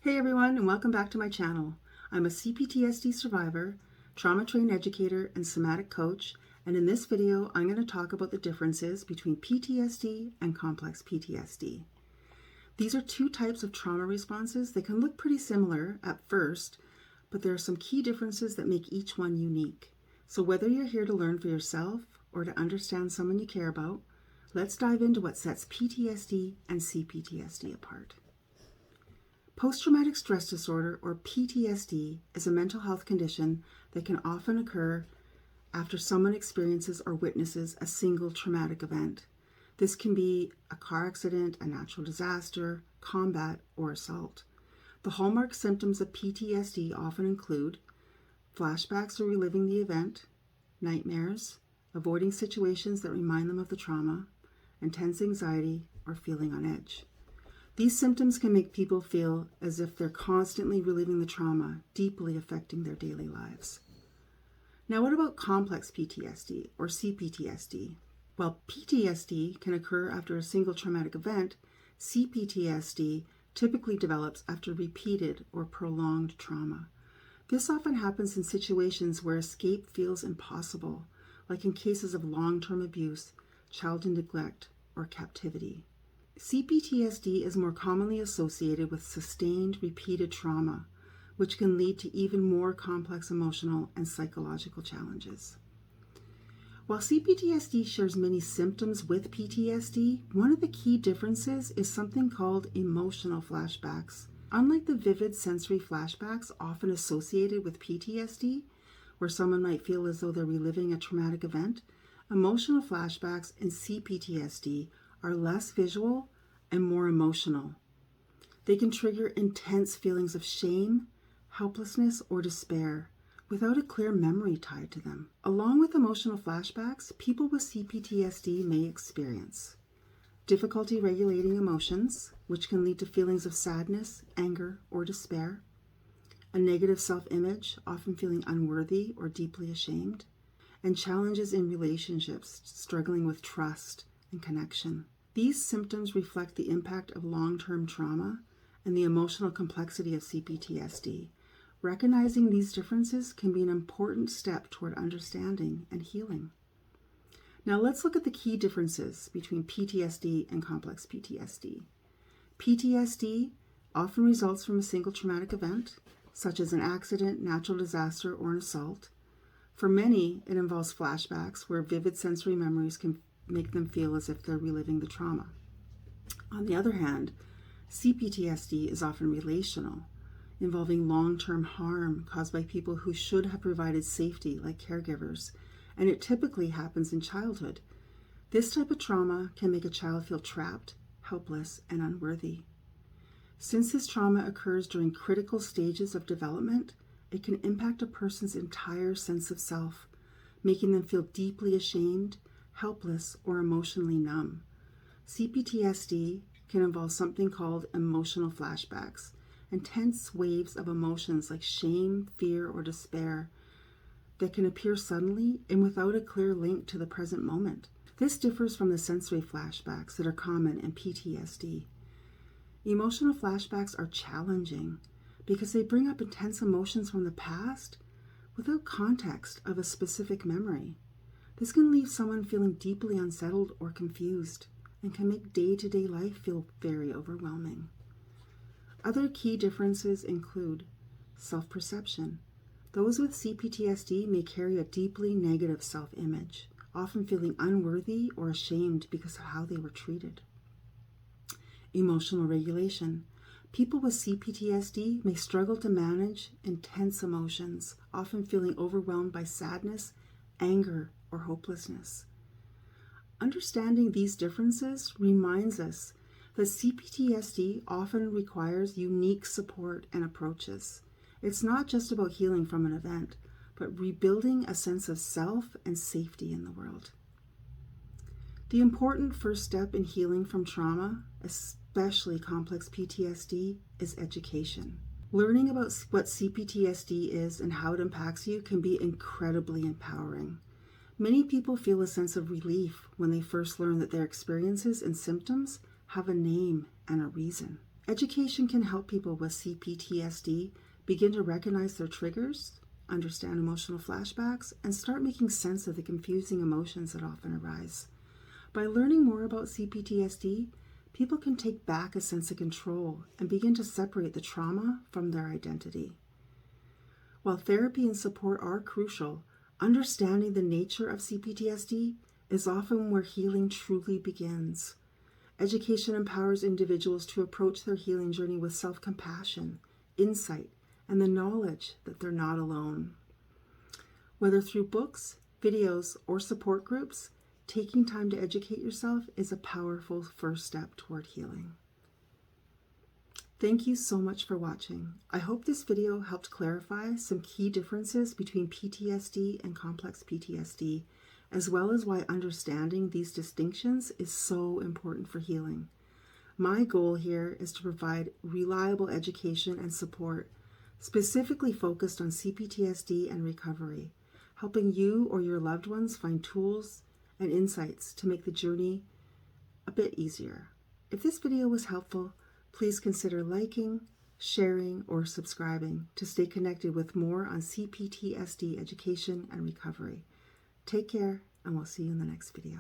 Hey everyone, and welcome back to my channel. I'm a CPTSD survivor, trauma-trained educator, and somatic coach, and in this video I'm going to talk about the differences between PTSD and complex PTSD. These are two types of trauma responses that can look pretty similar at first, but there are some key differences that make each one unique. So whether you're here to learn for yourself or to understand someone you care about, let's dive into what sets PTSD and C-PTSD apart. Post-traumatic stress disorder, or PTSD, is a mental health condition that can often occur after someone experiences or witnesses a single traumatic event. This can be a car accident, a natural disaster, combat, or assault. The hallmark symptoms of PTSD often include flashbacks or reliving the event, nightmares, avoiding situations that remind them of the trauma, intense anxiety, or feeling on edge. These symptoms can make people feel as if they're constantly reliving the trauma, deeply affecting their daily lives. Now, what about complex PTSD or C-PTSD? While PTSD can occur after a single traumatic event, C-PTSD typically develops after repeated or prolonged trauma. This often happens in situations where escape feels impossible, like in cases of long-term abuse, child neglect, or captivity. C-PTSD is more commonly associated with sustained, repeated trauma, which can lead to even more complex emotional and psychological challenges. While C-PTSD shares many symptoms with PTSD, one of the key differences is something called emotional flashbacks. Unlike the vivid sensory flashbacks often associated with PTSD, where someone might feel as though they're reliving a traumatic event, emotional flashbacks in C-PTSD are less visual and more emotional. They can trigger intense feelings of shame, helplessness, or despair without a clear memory tied to them. Along with emotional flashbacks, people with C-PTSD may experience difficulty regulating emotions, which can lead to feelings of sadness, anger, or despair, a negative self-image, often feeling unworthy or deeply ashamed, and challenges in relationships, struggling with trust and connection. These symptoms reflect the impact of long-term trauma and the emotional complexity of C-PTSD. Recognizing these differences can be an important step toward understanding and healing. Now let's look at the key differences between PTSD and complex PTSD. PTSD often results from a single traumatic event, such as an accident, natural disaster, or an assault. For many, it involves flashbacks where vivid sensory memories can make them feel as if they're reliving the trauma. On the other hand, C-PTSD is often relational, involving long-term harm caused by people who should have provided safety, like caregivers, and it typically happens in childhood. This type of trauma can make a child feel trapped, helpless, and unworthy. Since this trauma occurs during critical stages of development, it can impact a person's entire sense of self, making them feel deeply ashamed, helpless, or emotionally numb. C-PTSD can involve something called emotional flashbacks, intense waves of emotions like shame, fear, or despair that can appear suddenly and without a clear link to the present moment. This differs from the sensory flashbacks that are common in PTSD. Emotional flashbacks are challenging because they bring up intense emotions from the past without context of a specific memory. This can leave someone feeling deeply unsettled or confused and can make day-to-day life feel very overwhelming. Other key differences include self-perception. Those with C-PTSD may carry a deeply negative self-image, often feeling unworthy or ashamed because of how they were treated. Emotional regulation. People with C-PTSD may struggle to manage intense emotions, often feeling overwhelmed by sadness, anger, or hopelessness. Understanding these differences reminds us that C-PTSD often requires unique support and approaches. It's not just about healing from an event, but rebuilding a sense of self and safety in the world. The important first step in healing from trauma, especially complex PTSD, is education. Learning about what C-PTSD is and how it impacts you can be incredibly empowering. Many people feel a sense of relief when they first learn that their experiences and symptoms have a name and a reason. Education can help people with CPTSD begin to recognize their triggers, understand emotional flashbacks, and start making sense of the confusing emotions that often arise. By learning more about CPTSD, people can take back a sense of control and begin to separate the trauma from their identity. While therapy and support are crucial, understanding the nature of CPTSD is often where healing truly begins. Education empowers individuals to approach their healing journey with self-compassion, insight, and the knowledge that they're not alone. Whether through books, videos, or support groups, taking time to educate yourself is a powerful first step toward healing. Thank you so much for watching. I hope this video helped clarify some key differences between PTSD and complex PTSD, as well as why understanding these distinctions is so important for healing. My goal here is to provide reliable education and support, specifically focused on CPTSD and recovery, helping you or your loved ones find tools and insights to make the journey a bit easier. If this video was helpful, please consider liking, sharing, or subscribing to stay connected with more on CPTSD education and recovery. Take care, and we'll see you in the next video.